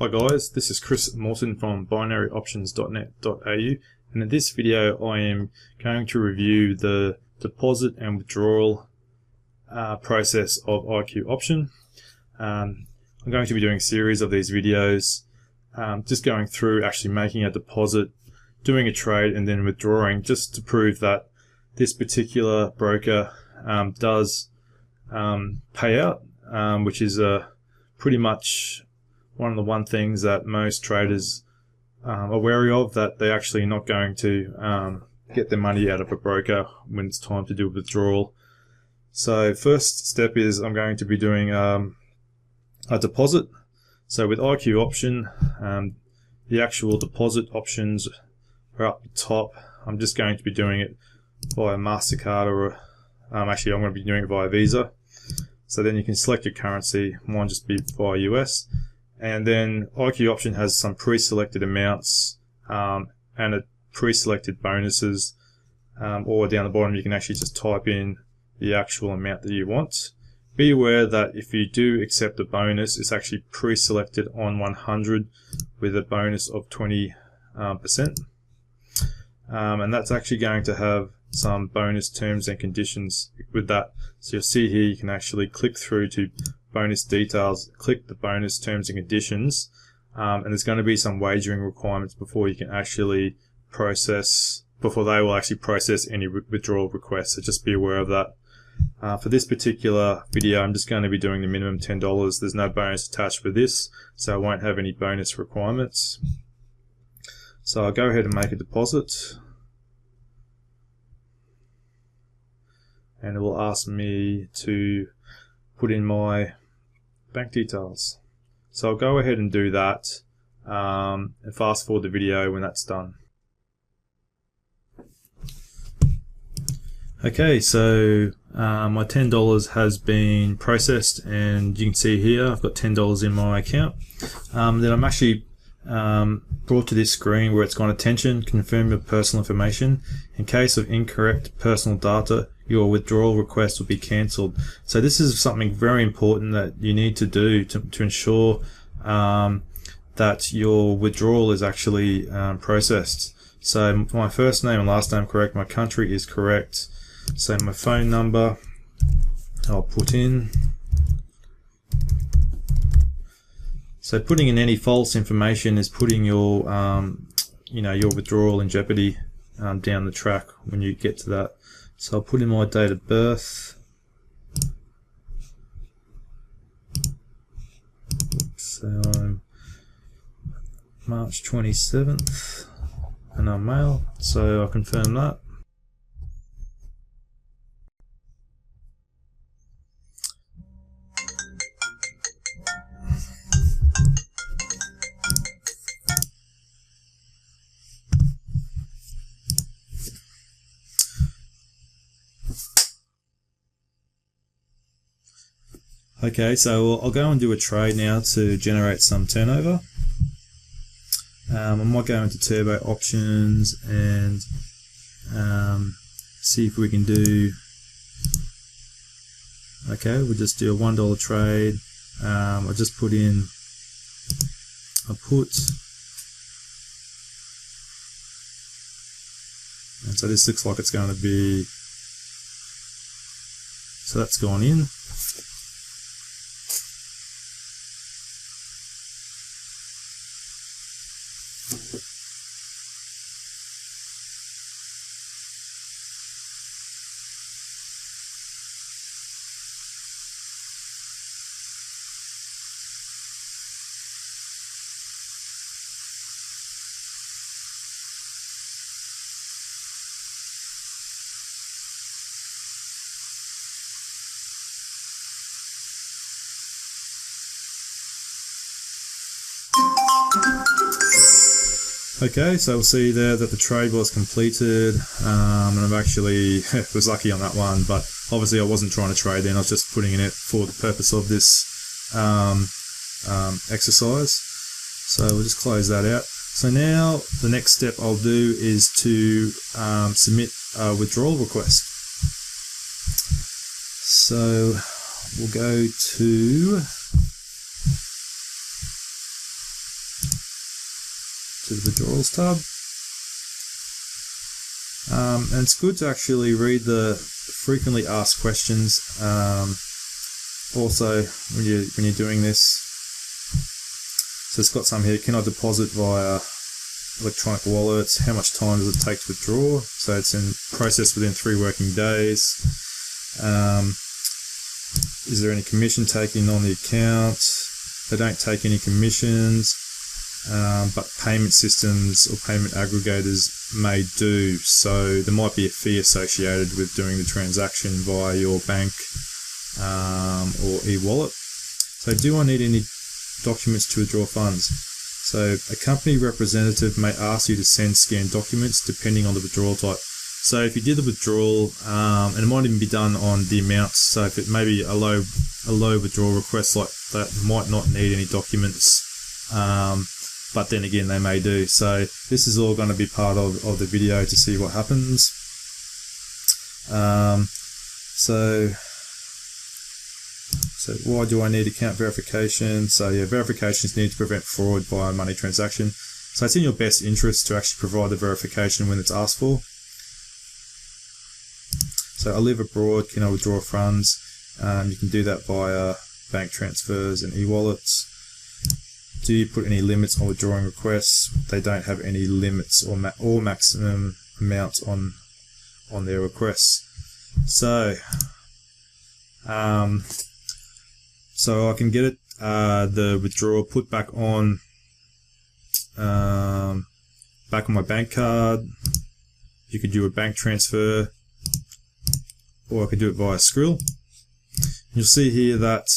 Hi guys, this is Chris Morton from binaryoptions.net.au, and in this video I am going to review the deposit and withdrawal process of IQ option. I'm going to be doing a series of these videos just going through actually making a deposit, doing a trade and then withdrawing, just to prove that this particular broker does pay out, which is pretty much one of the things that most traders are wary of, that they're actually not going to get their money out of a broker when it's time to do a withdrawal. So first step is I'm going to be doing a deposit. So with IQ option, the actual deposit options are up the top. I'm just going to be doing it via MasterCard, or actually I'm going to be doing it via Visa. So then you can select your currency, mine just be via US. And then IQ option has some pre-selected amounts and a pre-selected bonuses, or down the bottom you can actually just type in the actual amount that you want. Be aware that if you do accept a bonus, it's actually pre-selected on 100 with a bonus of 20%. And that's actually going to have some bonus terms and conditions with that. So you'll see here you can actually click through to bonus details, click the bonus terms and conditions, and there's going to be some wagering requirements before you can actually process, before they will actually process any withdrawal requests. So just be aware of that. For this particular video, I'm just going to be doing the minimum $10. There's no bonus attached with this, so I won't have any bonus requirements. So I'll go ahead and make a deposit, and it will ask me to put in my bank details. So I'll go ahead and do that, and fast forward the video when that's done. Okay, so my $10 has been processed, and you can see here I've got $10 in my account. Then I'm actually brought to this screen where it's gone, attention, confirm your personal information. In case of incorrect personal data, your withdrawal request will be cancelled. So this is something very important that you need to do to ensure that your withdrawal is actually processed. So my first name and last name correct, my country is correct. So my phone number I'll put in. So putting in any false information is putting your your withdrawal in jeopardy down the track when you get to that. So I'll put in my date of birth. So I'm March 27th, and I'm male, so I'll confirm that. Okay, so I'll go and do a trade now to generate some turnover. I might go into turbo options and see if we can do, okay, we'll just do a $1 trade. I'll just put in a put, and so this looks like it's going to be, so that's gone in. Okay, so we'll see there that the trade was completed, and I've actually was lucky on that one, but obviously I wasn't trying to trade then, I was just putting in it for the purpose of this exercise. So we'll just close that out. So now the next step I'll do is to submit a withdrawal request. So we'll go to to the withdrawals tab. And it's good to actually read the frequently asked questions. Also, when you're doing this, so it's got some here. Can I deposit via electronic wallets? How much time does it take to withdraw? So it's in process within 3 working days. Is there any commission taken on the account? They don't take any commissions, but payment systems or payment aggregators may do. So there might be a fee associated with doing the transaction via your bank or e-wallet. So do I need any documents to withdraw funds? So a company representative may ask you to send scanned documents depending on the withdrawal type. So if you did the withdrawal, and it might even be done on the amounts, so if it may be a low withdrawal request like that, might not need any documents, but then again they may do. So this is all going to be part of the video to see what happens. So why do I need account verification? So yeah, verification is needed to prevent fraud via money transaction. So it's in your best interest to actually provide the verification when it's asked for. So I live abroad, can I withdraw funds? You can do that via bank transfers and e-wallets. Do you put any limits on withdrawing requests? They don't have any limits or maximum amounts on their requests. So so I can get it, the withdrawal put back on my bank card. You could do a bank transfer, or I could do it via Skrill. You'll see here that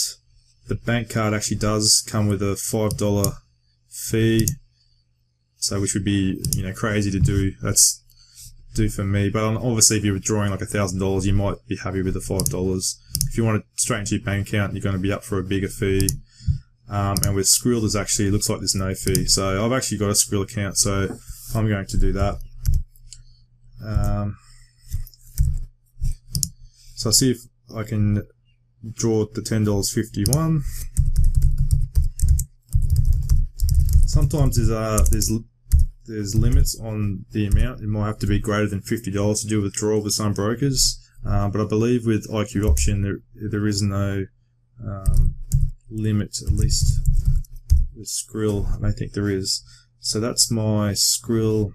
the bank card actually does come with a $5 fee, so which would be, you know, crazy to do. That's do for me, but obviously if you're withdrawing like $1,000, you might be happy with the $5. If you want it straight into your bank account, you're going to be up for a bigger fee. And with Skrill, there's actually, it looks like there's no fee. So I've actually got a Skrill account, so I'm going to do that. So I'll see if I can draw the $10.51. Sometimes there's limits on the amount. It might have to be greater than $50 to do a withdrawal with some brokers, but I believe with IQ option there is no limit, at least with Skrill. I don't think there is. So that's my Skrill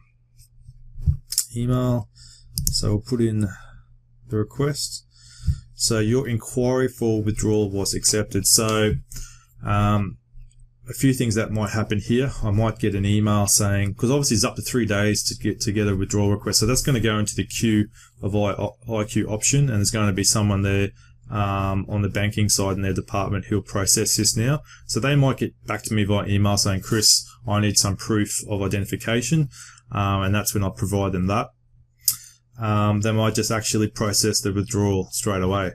email. So we'll put in the request. So your inquiry for withdrawal was accepted. So a few things that might happen here. I might get an email saying, because obviously it's up to 3 days to get a withdrawal request, so that's going to go into the queue of IQ option, and there's going to be someone there on the banking side in their department who'll process this now. So they might get back to me via email saying, Chris, I need some proof of identification, and that's when I provide them that. They might just actually process the withdrawal straight away.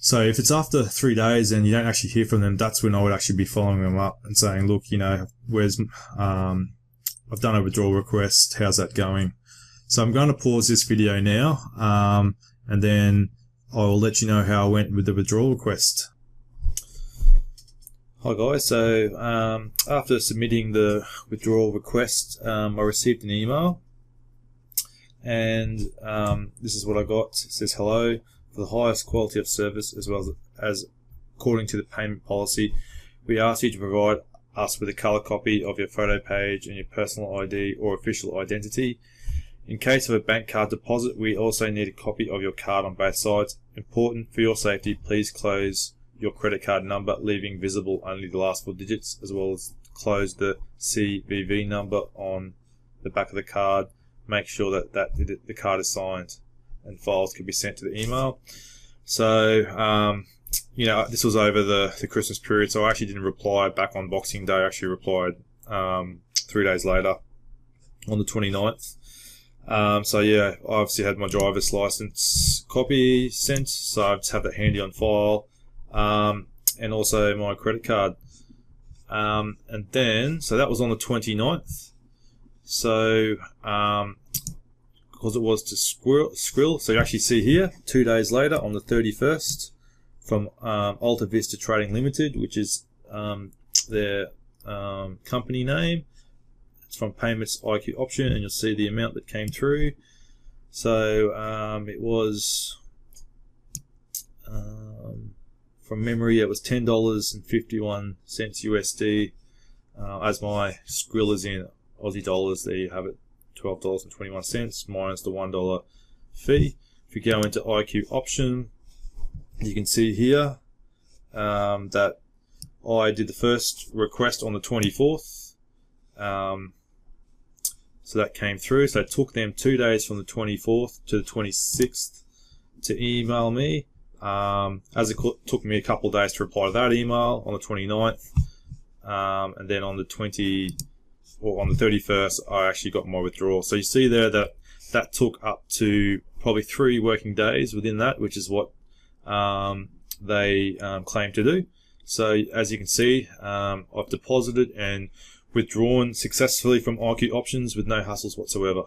So if it's after 3 days and you don't actually hear from them, that's when I would actually be following them up and saying, look, you know, I've done a withdrawal request, how's that going? So I'm going to pause this video now, and then I will let you know how I went with the withdrawal request. Hi guys, so after submitting the withdrawal request, I received an email, and this is what I got. It says, hello. For the highest quality of service, as well as according to the payment policy, we ask you to provide us with a color copy of your photo page and your personal ID or official identity. In case of a bank card deposit, we also need a copy of your card on both sides. Important for your safety, please close your credit card number, leaving visible only the last 4 digits, as well as close the CVV number on the back of the card. Make sure that the card is signed, and files can be sent to the email. So, you know, this was over the Christmas period, so I actually didn't reply back on Boxing Day. I actually replied 3 days later on the 29th. So yeah, I obviously had my driver's license copy sent, so I just have that handy on file, and also my credit card. And then, so that was on the 29th. So, because it was to Skrill, so you actually see here 2 days later on the 31st from Alta Vista Trading Limited, which is their company name, from payments IQ option, and you'll see the amount that came through. So it was from memory, it was $10.51 USD. As my skrill is in Aussie dollars, there you have it, $12.21 minus the $1 fee. If you go into IQ option, you can see here that I did the first request on the 24th. So that came through. So it took them 2 days from the 24th to the 26th to email me. As it took me a couple of days to reply to that email on the 29th. And then on the 31st, I actually got my withdrawal. So you see there that that took up to probably 3 working days within that, which is what they claim to do. So as you can see, I've deposited and withdrawn successfully from IQ options with no hassles whatsoever.